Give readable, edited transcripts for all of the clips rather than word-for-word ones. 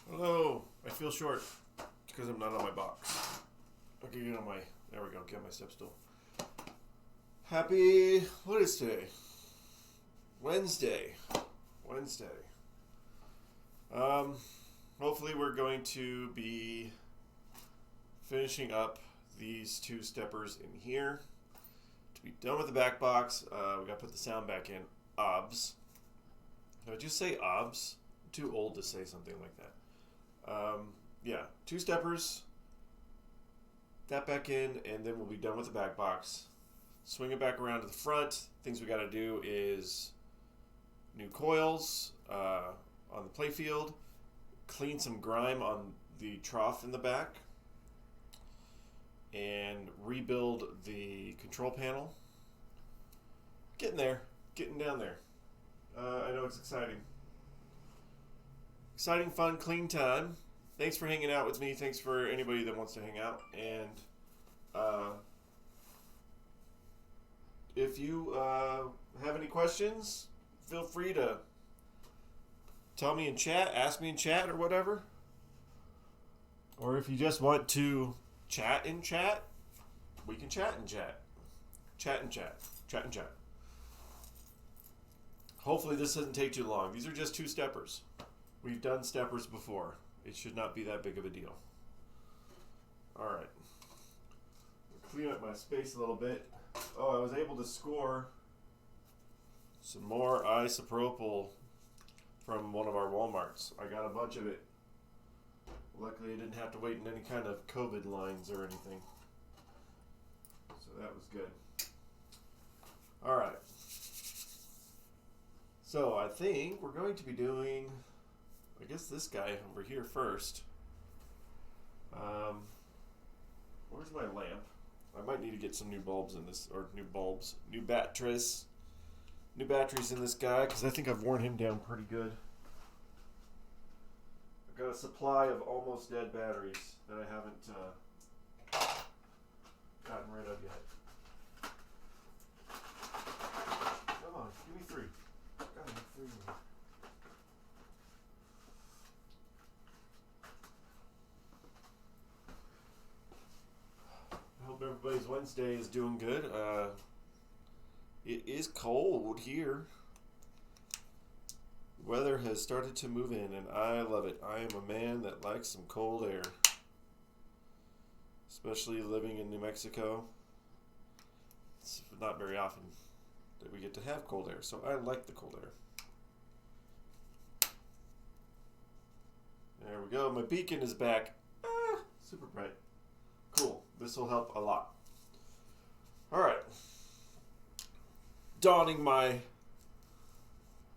Hello. I feel short because I'm not on my box. Okay, get on my. There we go. Get on my step stool. Happy. What is today? Wednesday. Hopefully we're going to be finishing up these two steppers in here to be done with the back box. We got to put the sound back in. OBS. Did I just say OBS? I'm too old to say something like that. Yeah, two steppers. That back in, and then we'll be done with the back box. Swing it back around to the front. Things we got to do is new coils on the playfield, clean some grime on the trough in the back, and rebuild the control panel. Getting there, getting down there. I know it's exciting. Exciting, fun, clean time. Thanks for hanging out with me. Thanks for anybody that wants to hang out. And if you have any questions, feel free to tell me in chat, ask me in chat or whatever. Or if you just want to chat in chat, we can chat in chat. Chat in chat. Chat in chat. Hopefully this doesn't take too long. These are just two steppers. We've done steppers before. It should not be that big of a deal. Alright. Clean up my space a little bit. Oh, I was able to score some more isopropyl from one of our Walmarts. I got a bunch of it. Luckily I didn't have to wait in any kind of COVID lines or anything. So that was good. Alright. So I think we're going to be doing, I guess this guy over here first. Where's my lamp? I might need to get some new bulbs in this, or new batteries in this guy, because I think I've worn him down pretty good. I've got a supply of almost dead batteries that I haven't gotten rid of yet. Come on, give me three. God, I have three of them. I hope everybody's Wednesday is doing good. It is cold here. Weather has started to move in, and I love it. I am a man that likes some cold air, especially living in New Mexico. It's not very often that we get to have cold air, so I like the cold air. There we go. My beacon is back. Super bright. Cool. This will help a lot. All right. Donning my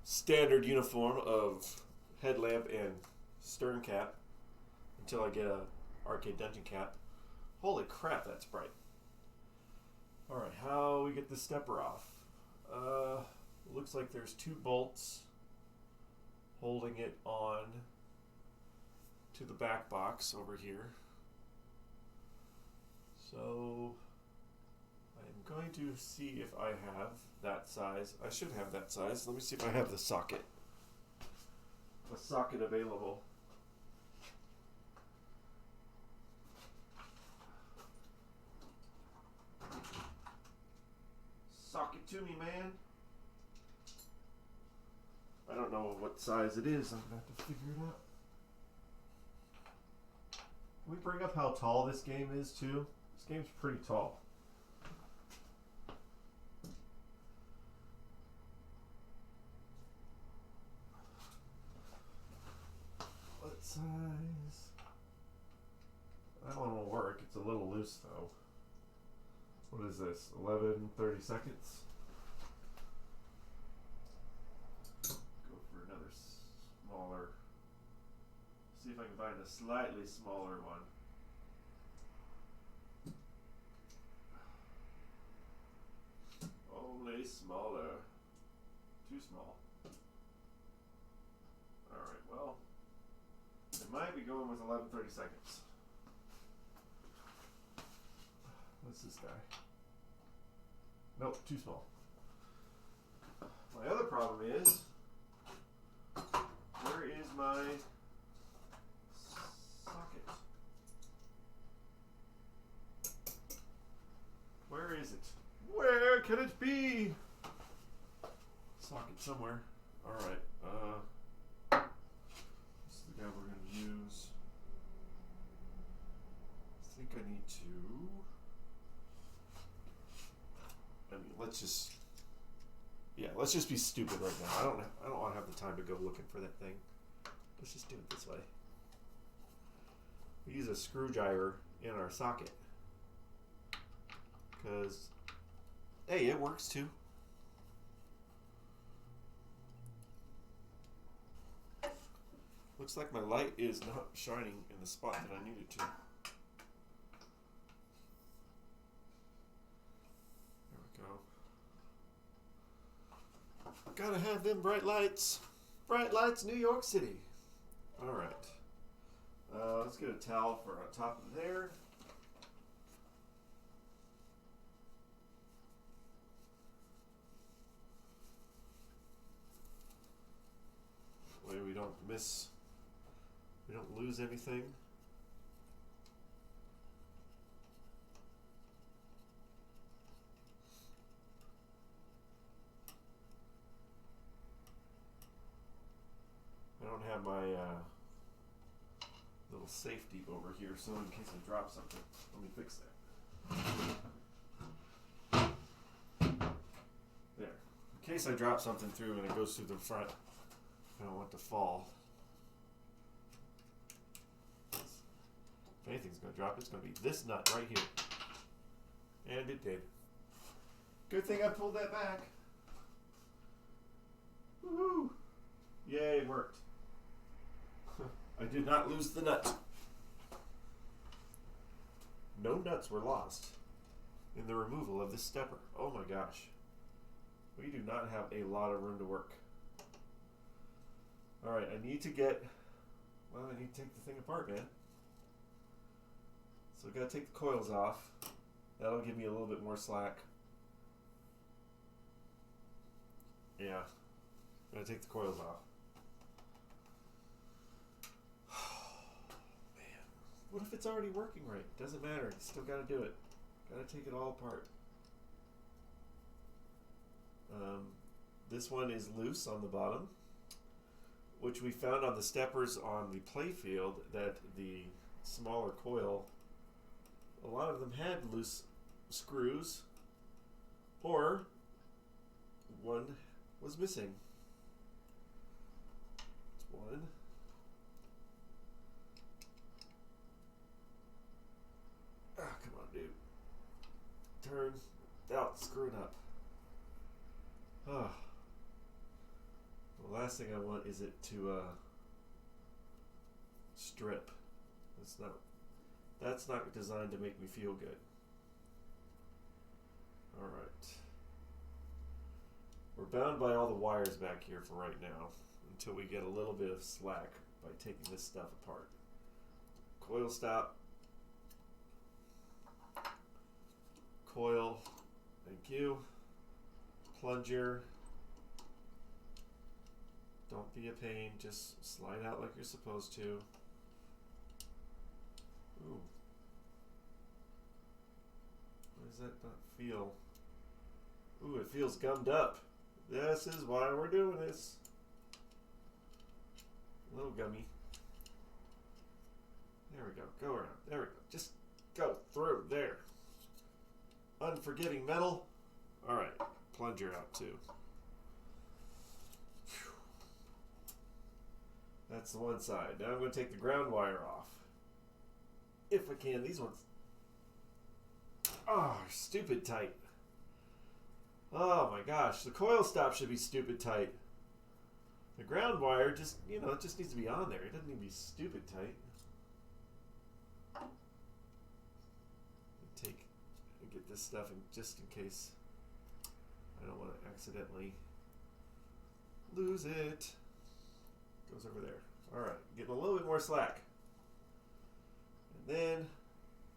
standard uniform of headlamp and stern cap until I get a arcade dungeon cap. Holy crap, that's bright. All right, how we get the stepper off? Looks like there's two bolts holding it on to the back box over here. So I'm going to see if I have that size. I should have that size. Let me see if I have the socket. A socket available. Socket to me, man. I don't know what size it is. I'm going to have to figure it out. Can we bring up how tall this game is, too? This game's pretty tall. What size? That one will work. It's a little loose, though. What is this? 11:30 seconds? Go for another smaller. See if I can find a slightly smaller one. Only smaller. Too small. Alright, well, it might be going with 11:30 seconds. What's this guy? Nope, too small. My other problem is Where is my socket? Where is it? Where can it be? Socket somewhere. Alright, this is the guy we're going to use. I think I need to... let's just... Yeah, let's just be stupid right now. I don't want to have the time to go looking for that thing. Let's just do it this way. We use a screwdriver in our socket. Because, hey, it works too. Looks like my light is not shining in the spot that I need it to. There we go. Gotta have them bright lights. Bright lights, New York City. Alright. Let's get a towel for on top of there. That way we don't lose anything. I don't have my little safety over here, so in case I drop something, let me fix that. There. In case I drop something through and it goes through the front, I don't want it to fall. If anything's going to drop, it's going to be this nut right here. And it did. Good thing I pulled that back. Woohoo! Yay, it worked. I did not lose the nut. No nuts were lost in the removal of this stepper. Oh my gosh. We do not have a lot of room to work. Alright, I need to take the thing apart, man. So I've got to take the coils off. That'll give me a little bit more slack. Yeah. I'm going to take the coils off. Man. What if it's already working right? Doesn't matter. You still got to do it. Got to take it all apart. This one is loose on the bottom, which we found on the steppers on the play field that the smaller coil, a lot of them had loose screws, or one was missing. That's one. Ah, come on, dude. Turn. Out, screwing up. Ah. The last thing I want is it to strip. That's not designed to make me feel good. Alright. We're bound by all the wires back here for right now until we get a little bit of slack by taking this stuff apart. Coil stop. Coil. Thank you. Plunger. Don't be a pain, just slide out like you're supposed to. Ooh. What does that not feel? Ooh, it feels gummed up. This is why we're doing this. A little gummy. There we go. Go around. There we go. Just go through there. Unforgiving metal. Alright. Plunger out too. That's the one side. Now I'm going to take the ground wire off. If I can. These ones. Oh, stupid tight. Oh my gosh. The coil stop should be stupid tight. The ground wire just, it just needs to be on there. It doesn't need to be stupid tight. Get this stuff in just in case I don't want to accidentally lose it. Goes over there. Alright, getting a little bit more slack. And then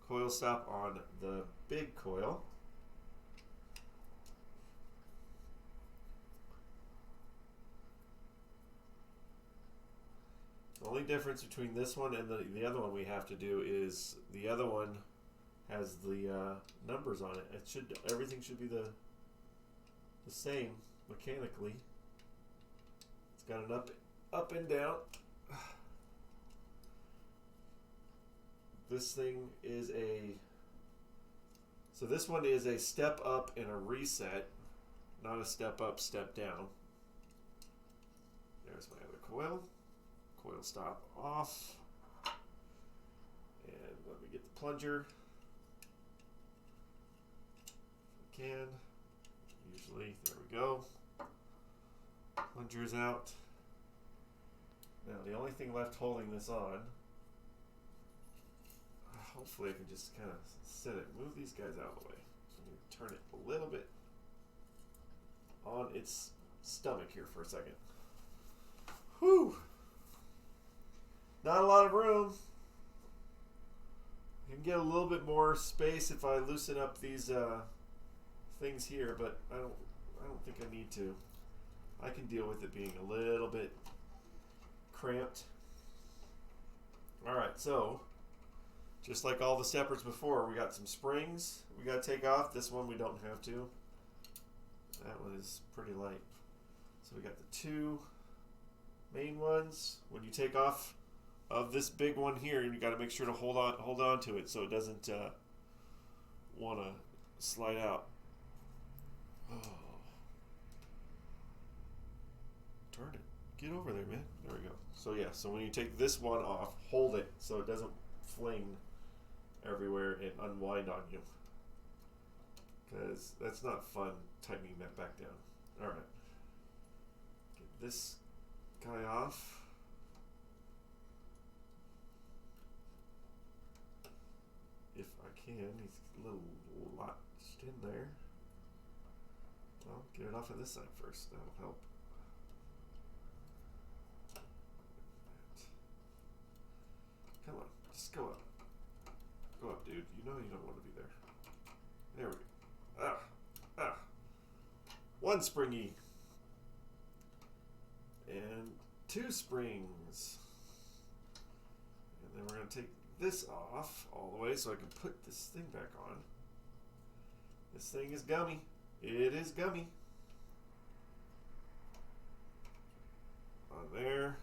coil stop on the big coil. The only difference between this one and the other one we have to do is the other one has the numbers on it. Everything should be the same mechanically. It's got an up and down. This thing is so this one is a step up and a reset, not a step up, step down. There's my other coil. Coil stop off. And let me get the plunger. If I can. Usually, there we go. Plunger's out. Now the only thing left holding this on, hopefully I can just kind of set it, move these guys out of the way. Turn it a little bit on its stomach here for a second. Whew! Not a lot of room. I can get a little bit more space if I loosen up these things here, but I don't think I need to. I can deal with it being a little bit cramped. Alright, so just like all the steppers before, we got some springs we got to take off. This one we don't have to. That one is pretty light. So we got the two main ones. When you take off of this big one here, you got to make sure to hold on to it so it doesn't want to slide out. Oh. Turn it. Get over there, man. There we go. So yeah, so when you take this one off, hold it so it doesn't fling everywhere and unwind on you, because that's not fun tightening that back down. All right, get this guy off. If I can. He's a little lodged in there. Well, get it off of this side first. That'll help. Come on, just go up. Go up, dude. You know you don't want to be there. There we go. One springy. And two springs. And then we're going to take this off all the way so I can put this thing back on. This thing is gummy. It is gummy. On there.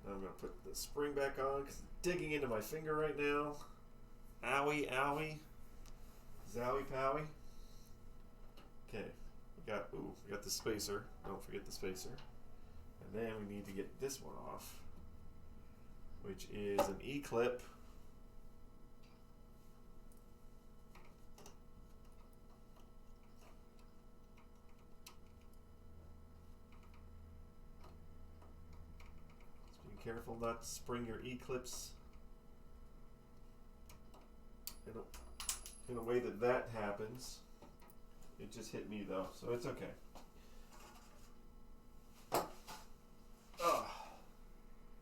Now I'm going to put the spring back on because it's digging into my finger right now. Owie, owie. Zowie, powie. Okay. We got the spacer. Don't forget the spacer. And then we need to get this one off, which is an E-clip. Just be careful not to spring your E-clips in a way that happens. It just hit me though, so it's okay.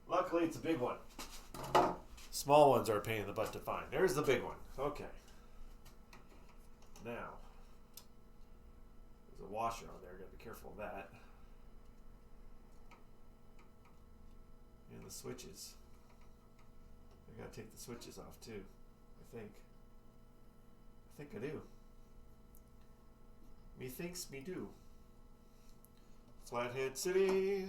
Luckily, it's a big one. Small ones are a pain in the butt to find. There's the big one. Okay. Now, there's a washer on there. Gotta be careful of that. And the switches. I gotta take the switches off too. I think I do. Methinks me do. Flathead City.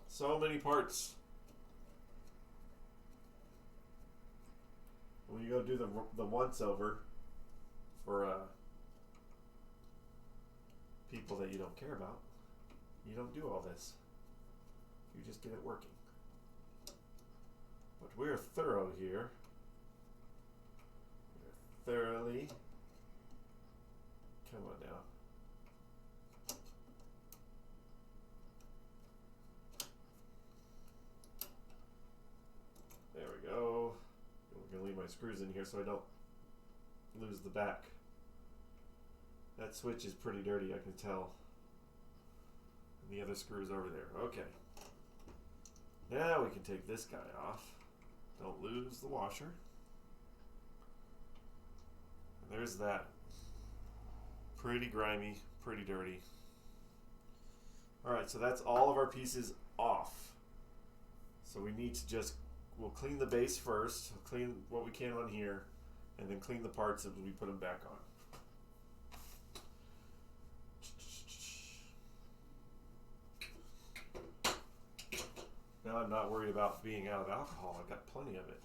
So many parts. When you go do the once over for people that you don't care about, you don't do all this. You just get it working. But we're thorough here. We're thoroughly. Come on now. There we go. We're going to leave my screws in here so I don't lose the back. That switch is pretty dirty, I can tell. And the other screw's over there. Okay. Now we can take this guy off. Don't lose the washer. And there's that. Pretty grimy, pretty dirty. Alright, so that's all of our pieces off. So we need to just, we'll clean the base first, clean what we can on here, and then clean the parts as we put them back on. Now I'm not worried about being out of alcohol. I've got plenty of it.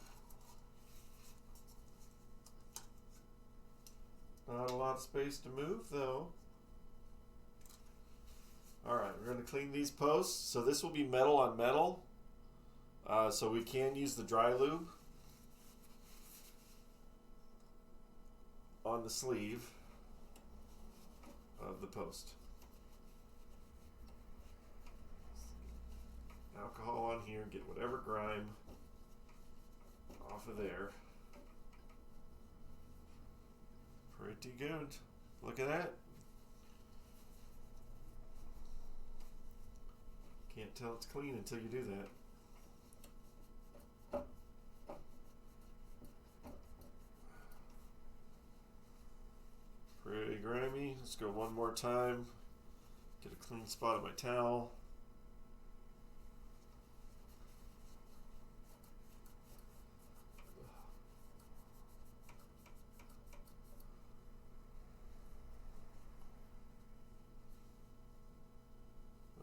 Not a lot of space to move though. Alright, we're going to clean these posts. So this will be metal on metal. So we can use the dry lube on the sleeve of the post. Alcohol on here, get whatever grime off of there. Pretty good. Look at that. Can't tell it's clean until you do that. Pretty grimy. Let's go one more time. Get a clean spot of my towel.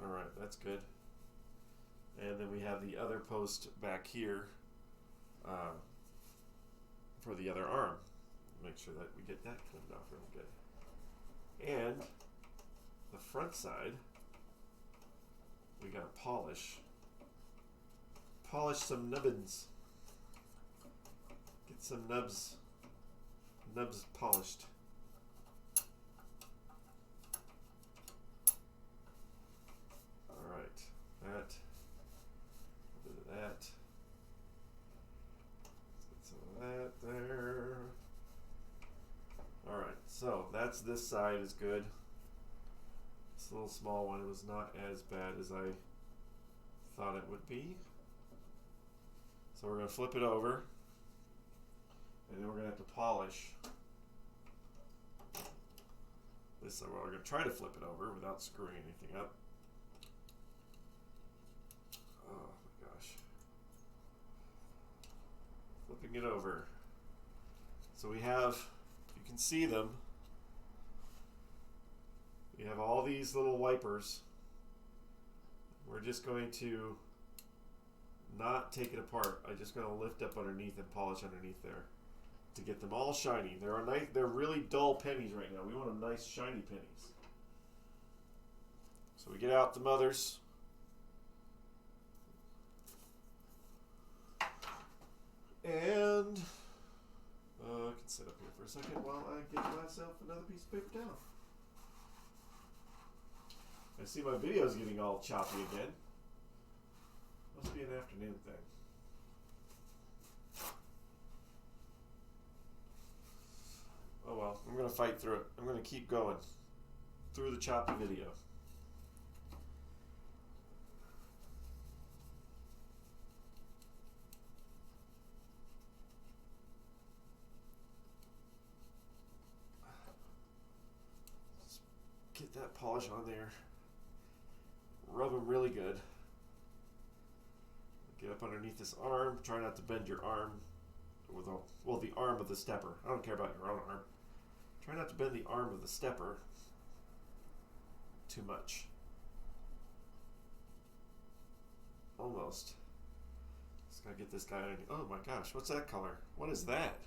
Alright, that's good. And then we have the other post back here for the other arm. Make sure that we get that cleaned off real good. And the front side, we gotta polish. Polish some nubbins. Get some nubs polished. Alright, that. A bit of that. Let's get some of that there. Alright, so that's this side is good. This little small one was not as bad as I thought it would be. So we're going to flip it over. And then we're going to have to polish this side. Well, we're going to try to flip it over without screwing anything up. Oh my gosh. Flipping it over. So we have, you can see them. We have all these little wipers. We're just going to not take it apart. I'm just going to lift up underneath and polish underneath there to get them all shiny. They're really dull pennies right now. We want them nice shiny pennies. So we get out the mothers. And I can sit up here for a second while I get myself another piece of paper towel. I see my video is getting all choppy again. Must be an afternoon thing. Oh well, I'm going to fight through it. I'm going to keep going through the choppy video. Just get that polish on there. Rub them really good. Get up underneath this arm. Try not to bend your arm with the arm of the stepper. I don't care about your own arm. Try not to bend the arm of the stepper too much. Almost. Just gotta get this guy in. Oh my gosh, what's that color? What is that?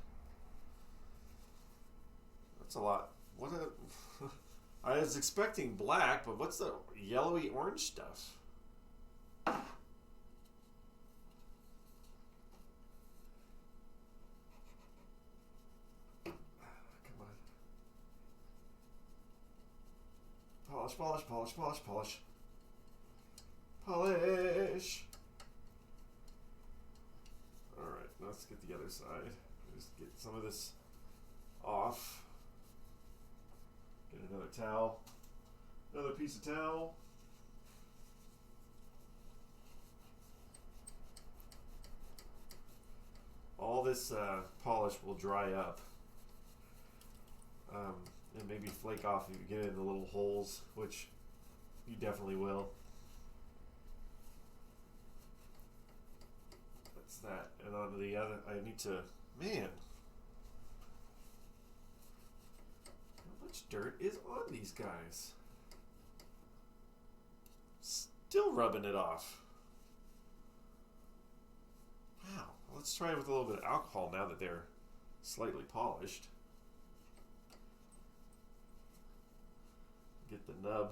That's a lot. What a I was expecting black, but what's the yellowy orange stuff? Come on. Polish, polish, polish, polish, polish. Polish! Alright, let's get the other side. Just get some of this off. Get another towel. Another piece of towel. All this polish will dry up. And maybe flake off if you get in the little holes, which you definitely will. That's that. And on to the other, I need to, man. How much dirt is on these guys? Still rubbing it off. Wow. Let's try it with a little bit of alcohol now that they're slightly polished. Get the nub.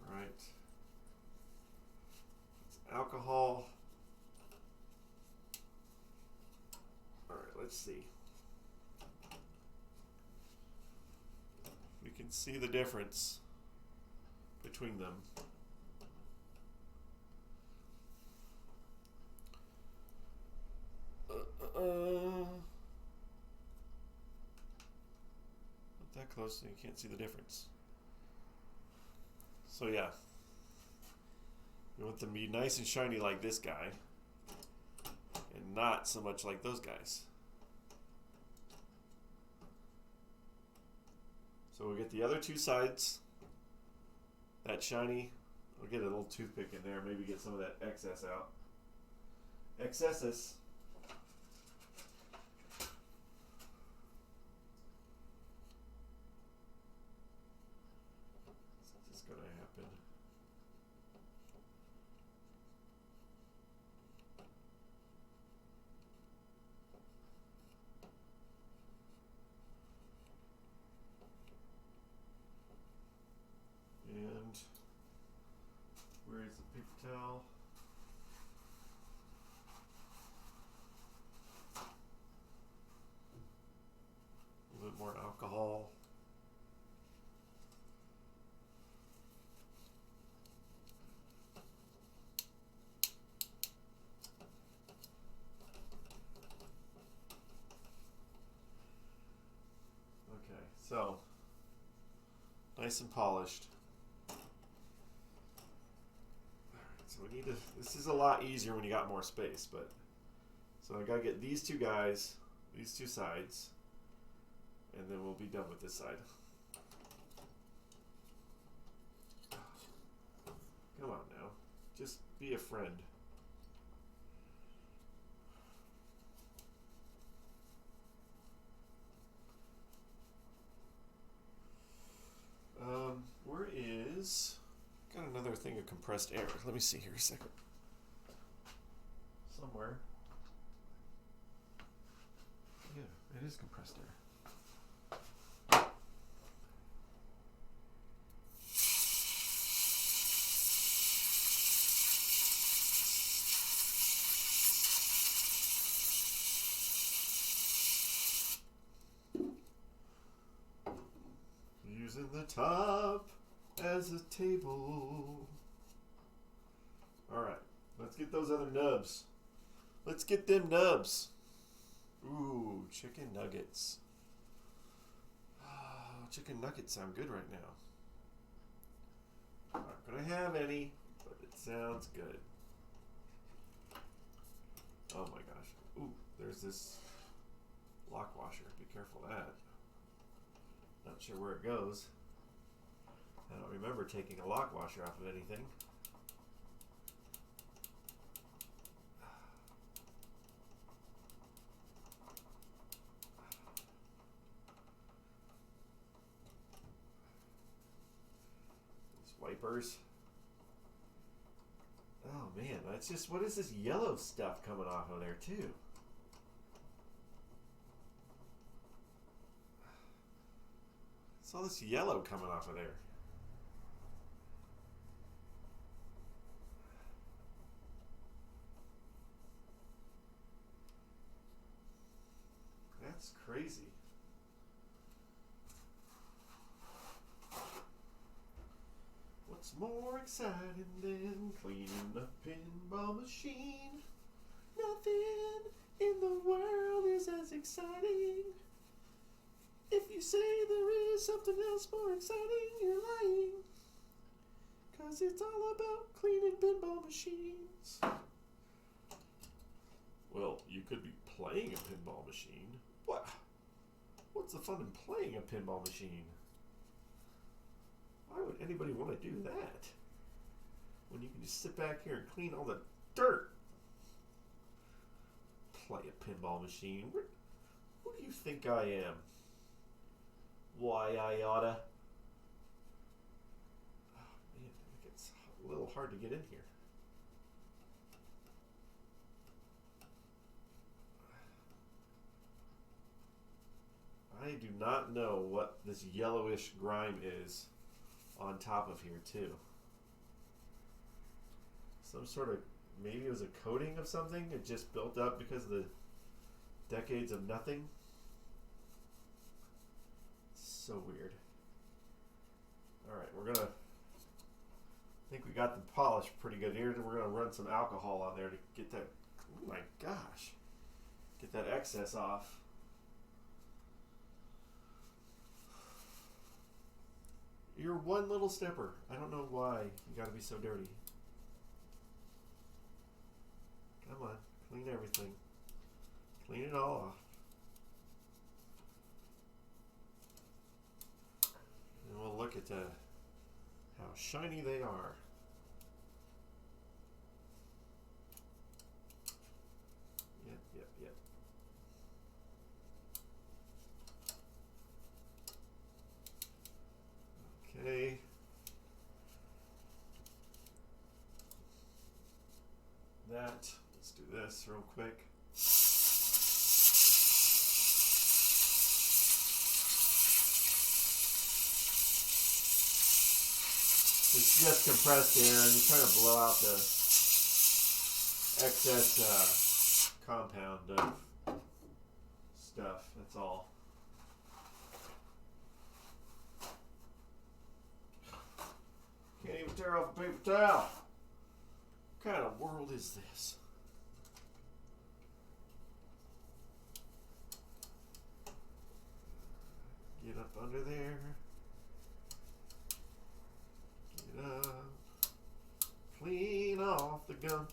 All right. It's alcohol. All right, let's see. We can see the difference between them. Not that close, so you can't see the difference. So yeah, we want them to be nice and shiny like this guy, and not so much like those guys. So we'll get the other two sides, that shiny. We'll get a little toothpick in there, maybe get some of that excess out. Excesses. What's going to happen? And where is the paper towel? A little bit more alcohol. Okay, so nice and polished. So we need to, this is a lot easier when you got more space, but, so I gotta get these two guys, these two sides, and then we'll be done with this side. Come on now, just be a friend. Where is... Got another thing of compressed air. Let me see here a second. Somewhere. Yeah, it is compressed air. Using the top as a table. Alright, let's get those other nubs. Let's get them nubs. Ooh, chicken nuggets. Oh, chicken nuggets sound good right now. I'm not gonna have any, but it sounds good. Oh my gosh. Ooh, there's this lock washer. Be careful of that. Not sure where it goes. I don't remember taking a lock washer off of anything. These wipers. Oh man, that's just, what is this yellow stuff coming off of there too? It's all this yellow coming off of there. That's crazy. What's more exciting than cleaning a pinball machine? Nothing in the world is as exciting. If you say there is something else more exciting, you're lying. 'Cause it's all about cleaning pinball machines. Well, you could be playing a pinball machine. What? What's the fun in playing a pinball machine? Why would anybody want to do that? When you can just sit back here and clean all the dirt. Play a pinball machine. Who do you think I am? Why I oughta? Oh man, it's a little hard to get in here. I do not know what this yellowish grime is on top of here too. Some sort of, maybe it was a coating of something. It just built up because of the decades of nothing. So weird. Alright, we're gonna, I think we got the polish pretty good here. We're gonna run some alcohol on there to get that, oh my gosh, get that excess off. You're one little stepper. I don't know why you gotta be so dirty. Come on, clean everything. Clean it all off. And we'll look at how shiny they are. Yep, yep, yep. Okay. Let's do this real quick. It's just compressed air, and you're trying to blow out the excess compound of stuff. That's all. Can't even tear off a paper towel. What kind of world is this? Get up under there. Get up. Clean off the gunk.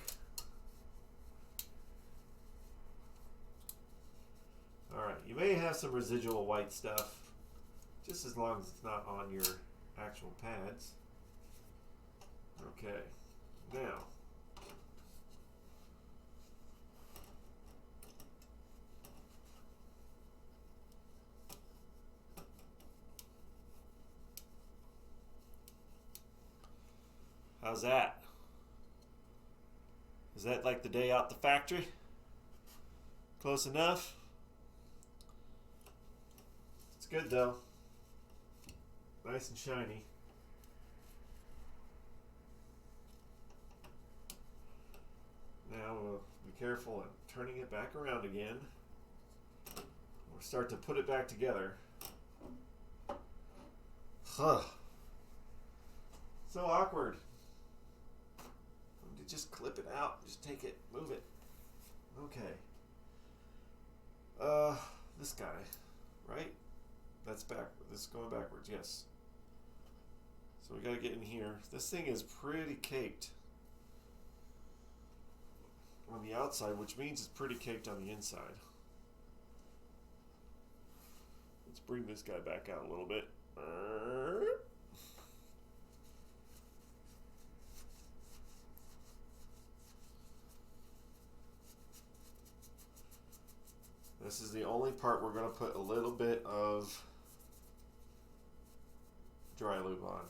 Alright, you may have some residual white stuff, just as long as it's not on your actual pads. Okay, now how's that? Is that like the day out the factory? Close enough? It's good though. Nice and shiny. Now we'll be careful in turning it back around again. We'll start to put it back together. Huh. So awkward. Just clip it out. Just take it. Move it. Okay. This guy, right? That's back. This is going backwards. Yes. So we got to get in here. This thing is pretty caked on the outside, which means it's pretty caked on the inside. Let's bring this guy back out a little bit. This is the only part we're going to put a little bit of dry lube on.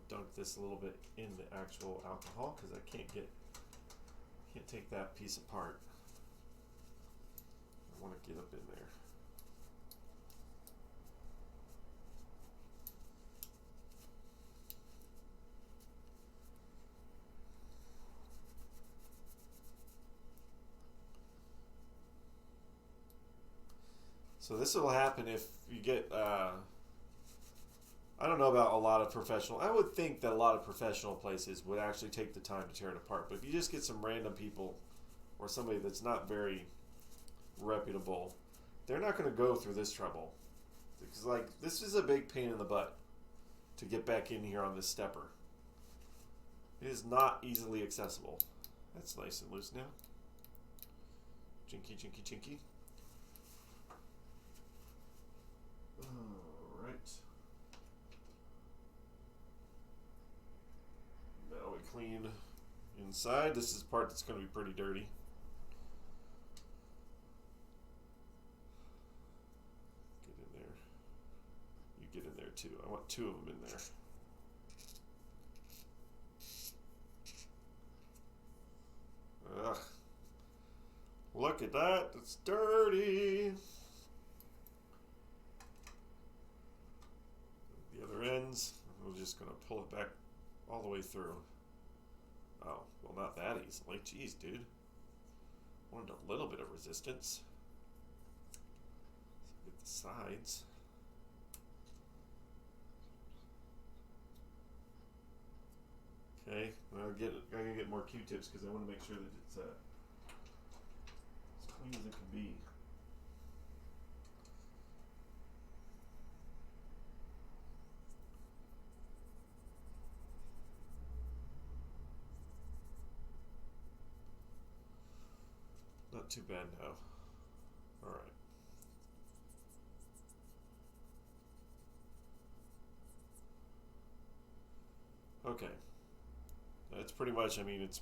Dunk this a little bit in the actual alcohol because I can't take that piece apart. I want to get up in there. So this will happen if you get I don't know about a lot of professional. I would think that a lot of professional places would actually take the time to tear it apart. But if you just get some random people or somebody that's not very reputable they're not going to go through this trouble. Because, like, this is a big pain in the butt to get back in here on this stepper. It is not easily accessible. That's nice and loose now. Jinky, jinky, jinky. Alright. Now we clean inside. This is the part that's going to be pretty dirty. Get in there. You get in there too. I want 2 of them in there. Ugh. Look at that. It's dirty. The other ends, we're just going to pull it back all the way through. Oh, well, not that easily. Jeez, dude. Wanted a little bit of resistance. Let's get the sides. Okay, well, I'm gonna get more Q-tips because I want to make sure that it's as clean as it can be. Not too bad now. All right. Okay. That's pretty much, I mean, it's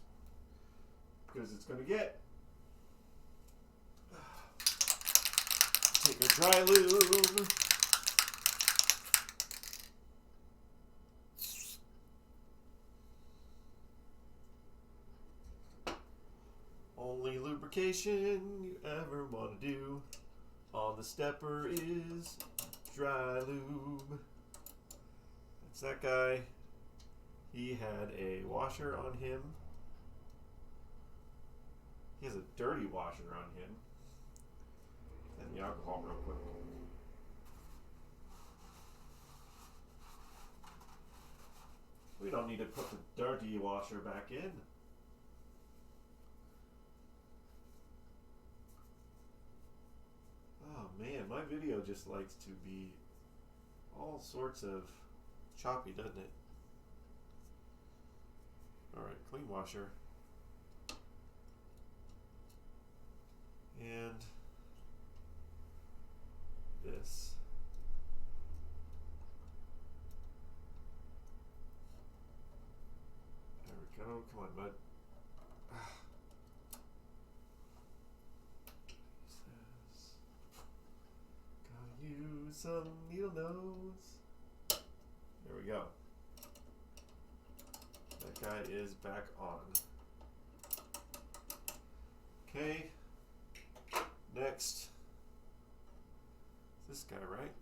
because it's going to get. Take a dry lube. Only lubrication you ever want to do on the stepper is dry lube. That's that guy. He had a washer on him. He has a dirty washer on him. And the alcohol real quick. We don't need to put the dirty washer back in. Oh man, my video just likes to be all sorts of choppy, doesn't it? Alright, clean washer. And this. There we go. Come on, bud. Gotta use some needle nose. There we go. That guy is back on. Okay. Next. This guy, right?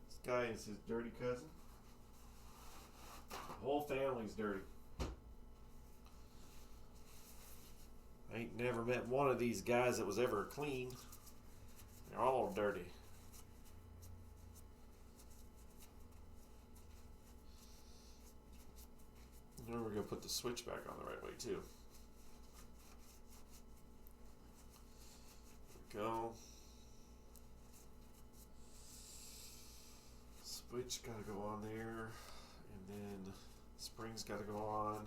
This guy is his dirty cousin. The whole family's dirty. I ain't never met one of these guys that was ever clean. They're all dirty. Now we're going to put the switch back on the right way too. There we go. Switch got to go on there. And then spring's got to go on.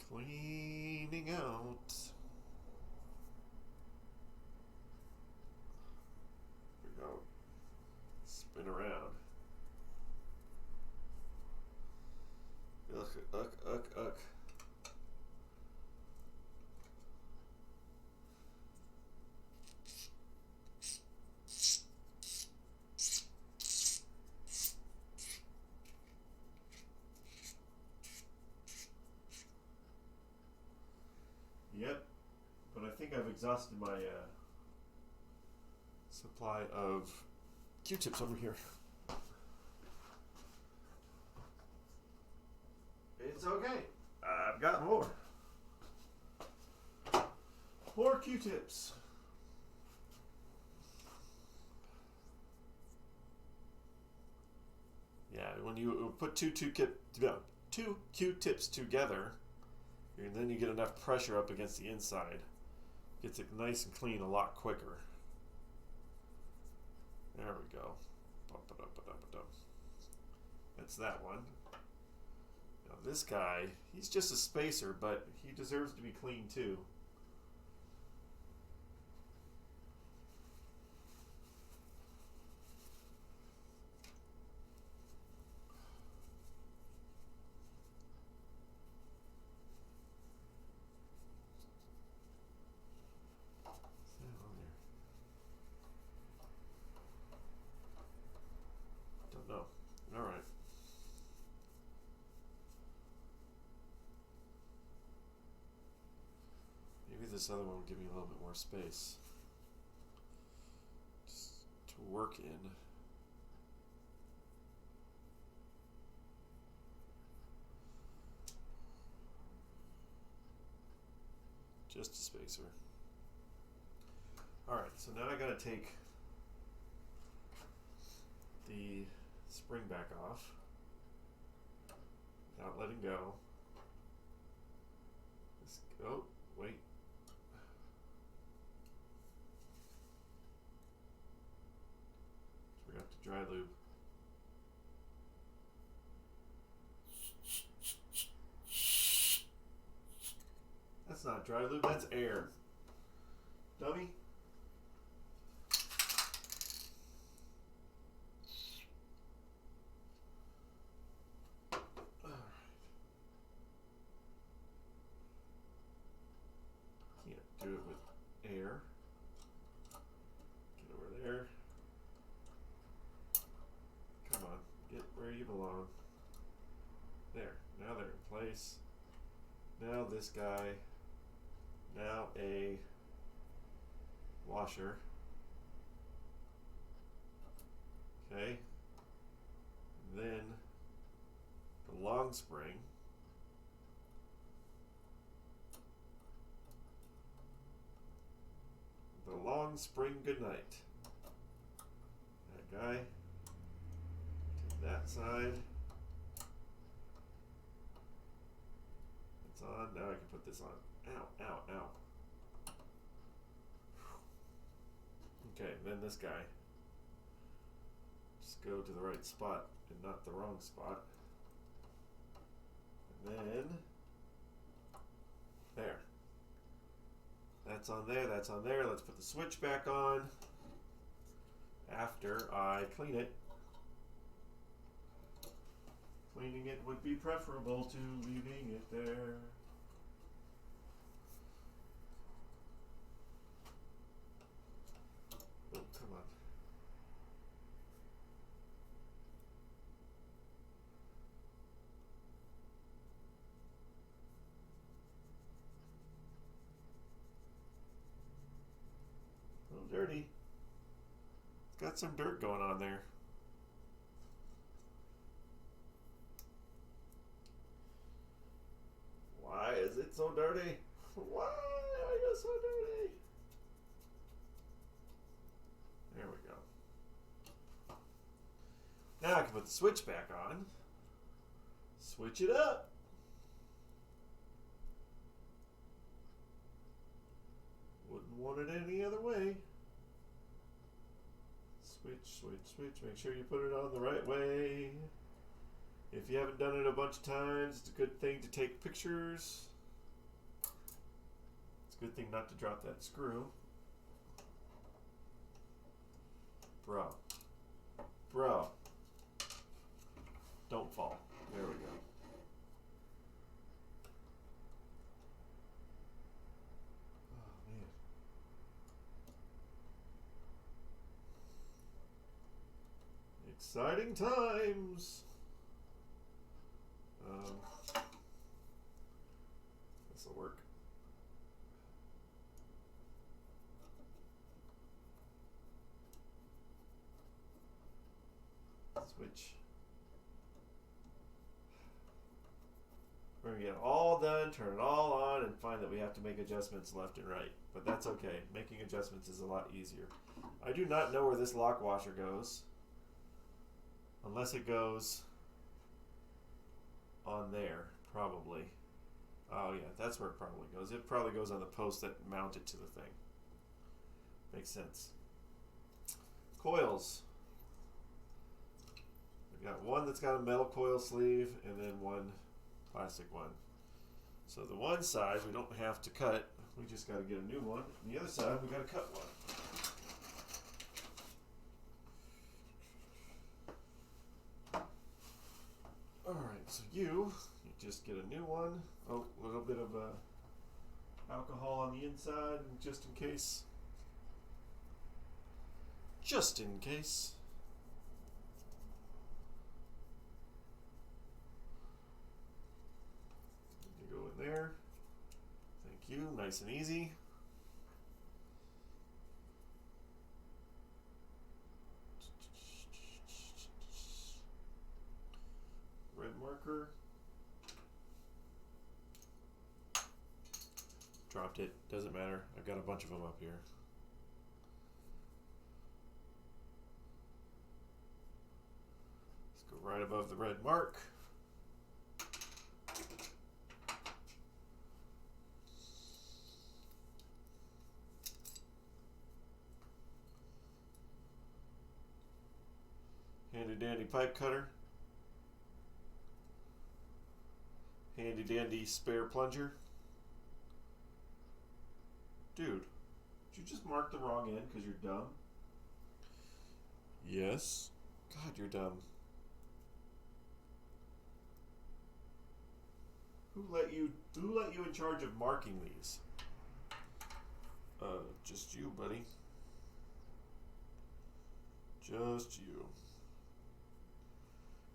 Cleaning out. There we go. Spin around. Ugh. Yep, but I think I've exhausted my supply of Q-tips over here. It's okay. I've got more. More Q-tips. Yeah, when you put two Q-tips together, And then you get enough pressure up against the inside. Gets it nice and clean a lot quicker. There we go. That's that one. Now this guy, he's just a spacer, but he deserves to be clean too. Don't know. All right. Maybe this other one will give me a little bit more space just to work in. Just a spacer. All right, so now I gotta take the spring back off without letting go. Oh, wait. Forgot to dry lube. That's not dry lube, that's air. Dummy. Do it with air. Get over there. Come on, get where you belong. There, now they're in place. Now this guy, now a washer. Okay. And then the long spring. The long spring goodnight. That guy. Take that side. It's on. Now I can put this on. Ow, ow, ow. Okay, then this guy. Just go to the right spot and not the wrong spot. And then there. That's on there, that's on there. Let's put the switch back on after I clean it. Cleaning it would be preferable to leaving it there. Oh, come on. Dirty. It's got some dirt going on there. Why is it so dirty? Why are you so dirty? There we go. Now I can put the switch back on. Switch it up. Wouldn't want it any other way. Switch, switch, switch. Make sure you put it on the right way. If you haven't done it a bunch of times, it's a good thing to take pictures. It's a good thing not to drop that screw. Bro. Bro. Don't fall. There we go. Oh, man. Exciting times. This will work. Switch. We're going to get it all done, turn it all on, and find that we have to make adjustments left and right. But that's okay. Making adjustments is a lot easier. I do not know where this lock washer goes. Unless it goes on there, probably. Oh yeah, that's where it probably goes. It probably goes on the post that mount it to the thing. Makes sense. Coils. We've got one that's got a metal coil sleeve and then one plastic one. So the one side we don't have to cut, we just got to get a new one. And the other side we got to cut one. Alright, so you just get a new one. Oh, a little bit of alcohol on the inside just in case. Just in case. You go in there. Thank you. Nice and easy. Red marker. Dropped it. Doesn't matter. I've got a bunch of them up here. Let's go right above the red mark. Handy dandy pipe cutter. Handy dandy spare plunger. Dude, did you just mark the wrong end because you're dumb? Yes. God, you're dumb. Who let you in charge of marking these? Just you, buddy. Just you.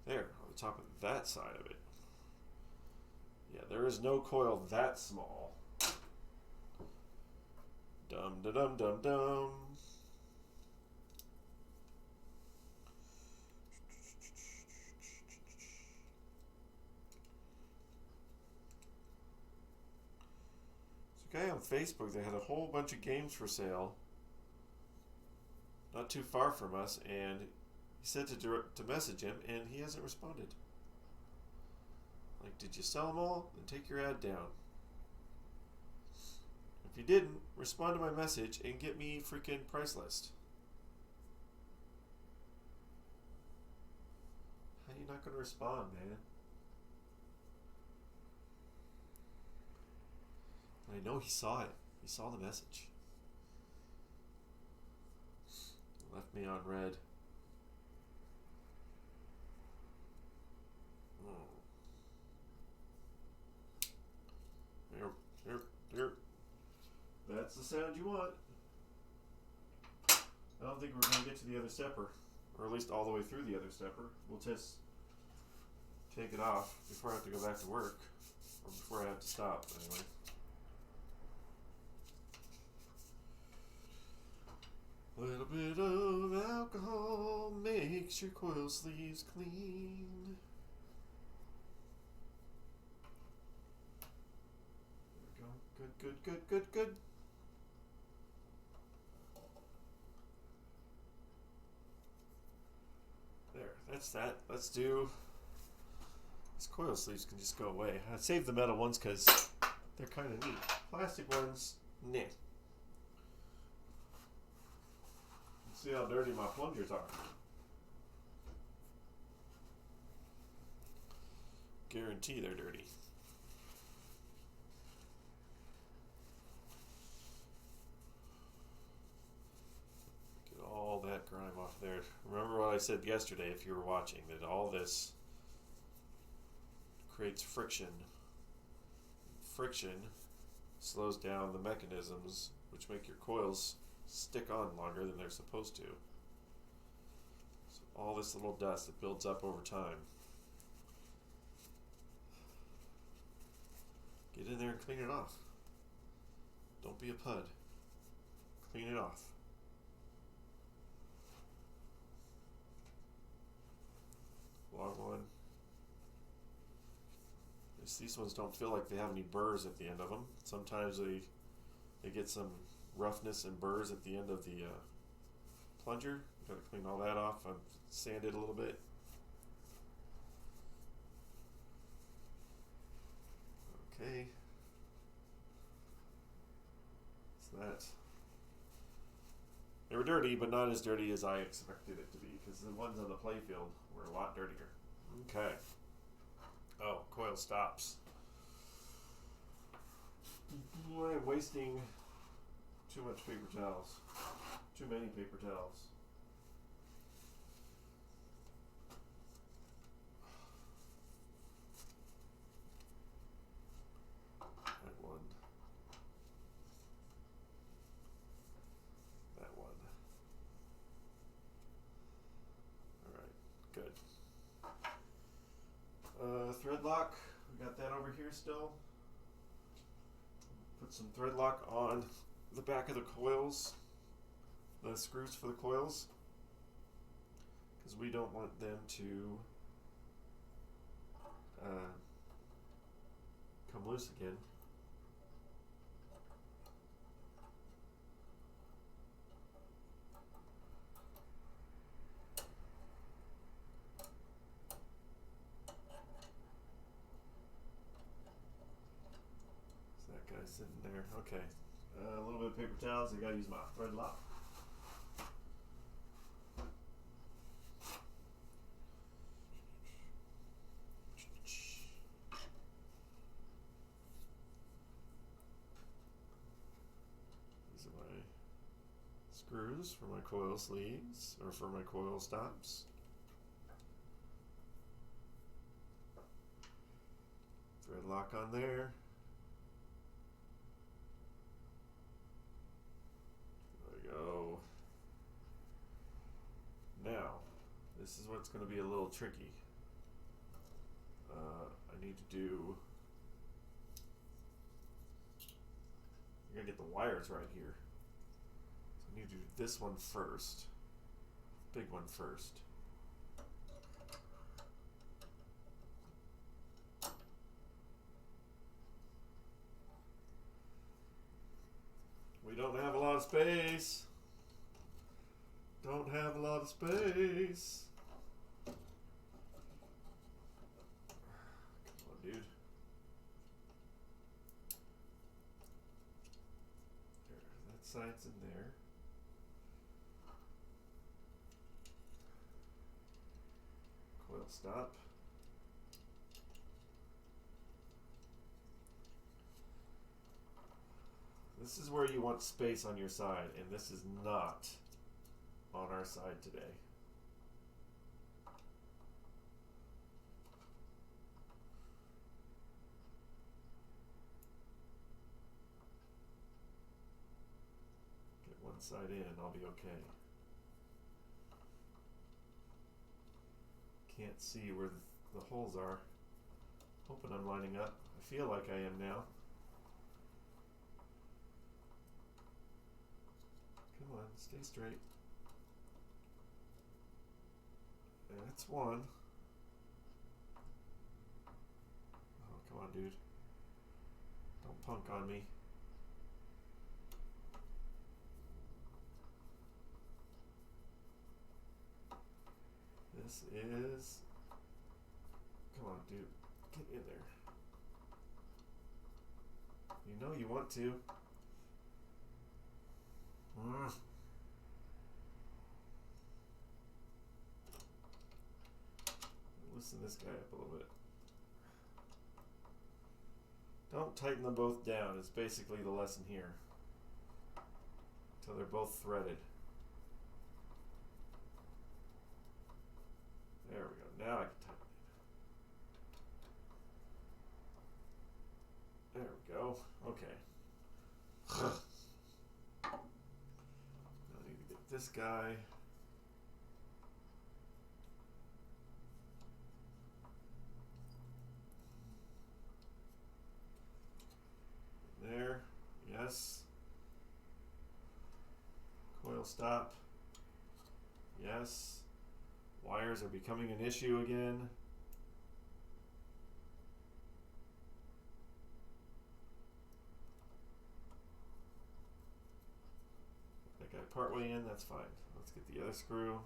There, on the top of that side of it. Yeah, there is no coil that small. Dum da dum dum dum. This guy on Facebook, they had a whole bunch of games for sale not too far from us, and he said to message him, and he hasn't responded. Like, did you sell them all? Then take your ad down. If you didn't, respond to my message and get me a freaking price list. How are you not going to respond, man? I know he saw it. He saw the message. Left me on red. Here. That's the sound you want. I don't think we're going to get to the other stepper, or at least all the way through the other stepper. We'll just take it off before I have to go back to work, or before I have to stop, anyway. A little bit of alcohol makes your coil sleeves clean. There we go. Good. There, that's that. Let's do... These coil sleeves can just go away. I saved the metal ones because they're kind of neat. Plastic ones, nah. See how dirty my plungers are. Guarantee they're dirty. Get all that grime off there. Remember what I said yesterday, if you were watching, that all this creates friction. Friction slows down the mechanisms which make your coils stick on longer than they're supposed to. So all this little dust that builds up over time. Get in there and clean it off. Don't be a pud. Clean it off. Long one. These ones don't feel like they have any burrs at the end of them. Sometimes they get some roughness and burrs at the end of the plunger. Got to clean all that off. I've sanded a little bit. Okay. that. They were dirty, but not as dirty as I expected it to be, because the ones on the playfield were a lot dirtier. Okay. Oh, coil stops. I'm wasting too much paper towels. Too many paper towels. That one. That one. Alright, good. Thread lock. We got that over here still. Put some thread lock on the back of the coils, the screws for the coils, because we don't want them to come loose again. That guy's sitting there. Okay. A little bit of paper towels. I gotta use my thread lock. These are my screws for my coil sleeves, or for my coil stops. Thread lock on there. Go. Now, this is what's going to be a little tricky. I need to do. I gotta get the wires right here. So I need to do this one first. Big one first. We don't have a lot of space. Don't have a lot of space. Come on, dude. There, that side's in there. Coil stop. This is where you want space on your side, and this is not on our side today. Get one side in, I'll be okay. Can't see where the holes are. Hoping I'm lining up. I feel like I am now. Come on, stay straight. That's one. Oh, come on, dude. Don't punk on me. This is... Come on, dude. Get in there. You know you want to. Loosen this guy up a little bit. Don't tighten them both down. It's basically the lesson here. Until they're both threaded. There we go. Now I can tighten it. There we go. Okay. I need to get this guy. There. Yes. Coil stop. Yes. Wires are becoming an issue again. That guy partway in, that's fine. Let's get the other screw.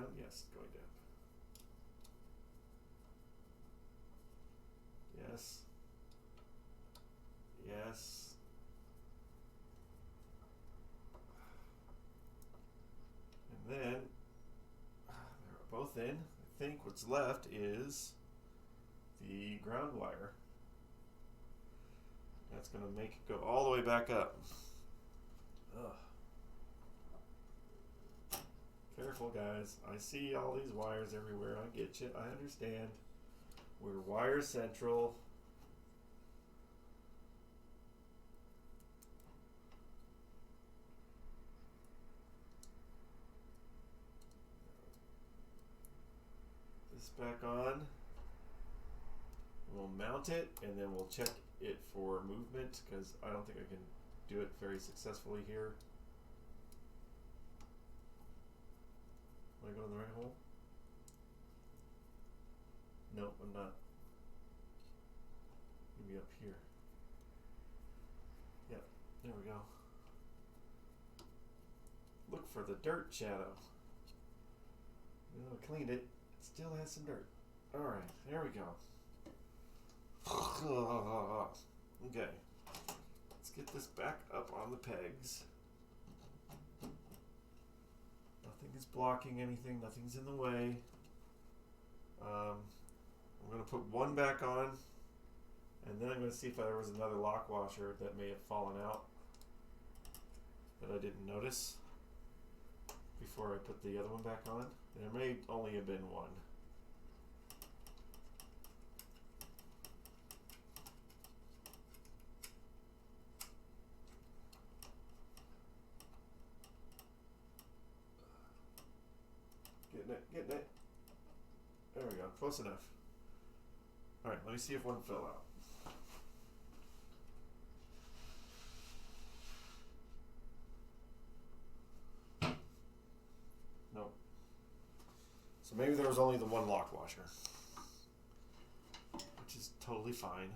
down? Yes, going down. Yes. Yes. And then, they're both in. I think what's left is the ground wire. That's going to make it go all the way back up. Ugh. Careful, guys. I see all these wires everywhere. I get you. I understand. We're wire central. This back on. We'll mount it and then we'll check it for movement because I don't think I can do it very successfully here. Am I going in the right hole? Nope, I'm not. Maybe up here. Yep, there we go. Look for the dirt shadow. I cleaned it. It still has some dirt. Alright, there we go. Okay. Let's get this back up on the pegs. Nothing is blocking anything. Nothing's in the way. I'm going to put one back on. And then I'm going to see if there was another lock washer that may have fallen out that I didn't notice before I put the other one back on. There may only have been one. Getting it. There we go, close enough. Alright, let me see if one fell out. Nope. So maybe there was only the one lock washer, which is totally fine.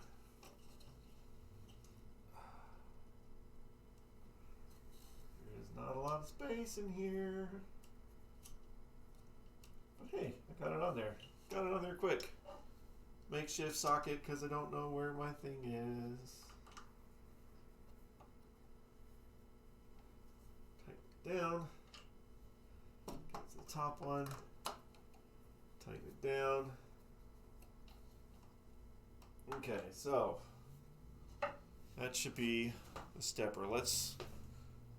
There's not a lot of space in here. But hey, I got it on there. Got it on there quick. Makeshift socket because I don't know where my thing is. Tighten it down. Get to the top one. Tighten it down. Okay, so that should be the stepper. Let's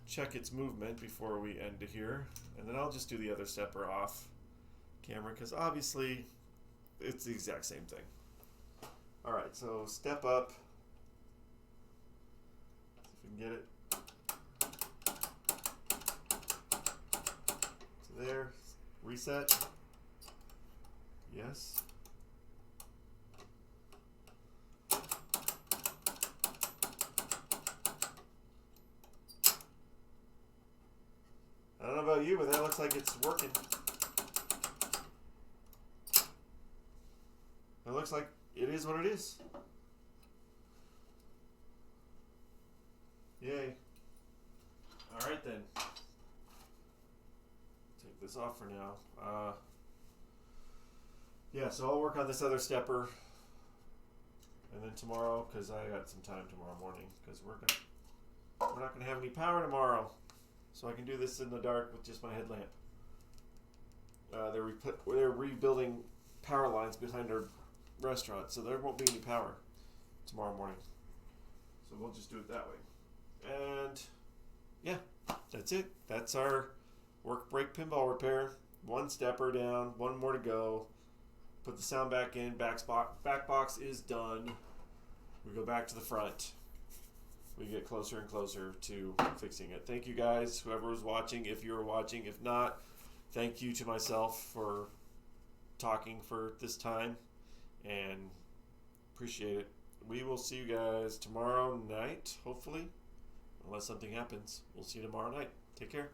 check its movement before we end it here. And then I'll just do the other stepper off camera because obviously it's the exact same thing. Alright, so step up. See if we can get it. So there. Reset. Yes. I don't know about you, but that looks like it's working. It looks like it is what it is. Yay. Alright then. Take this off for now. Yeah, so I'll work on this other stepper. And then tomorrow, because I got some time tomorrow morning, because we're not going to have any power tomorrow. So I can do this in the dark with just my headlamp. They're rebuilding power lines behind our restaurant, so there won't be any power tomorrow morning. So we'll just do it that way. And yeah, that's it. That's our work break pinball repair. One stepper down, one more to go. Put the sound back in. Back box is done. We go back to the front. We get closer and closer to fixing it. Thank you guys, whoever was watching, if you were watching. If not, thank you to myself for talking for this time. And appreciate it. We will see you guys tomorrow night, hopefully. Unless something happens. We'll see you tomorrow night. Take care.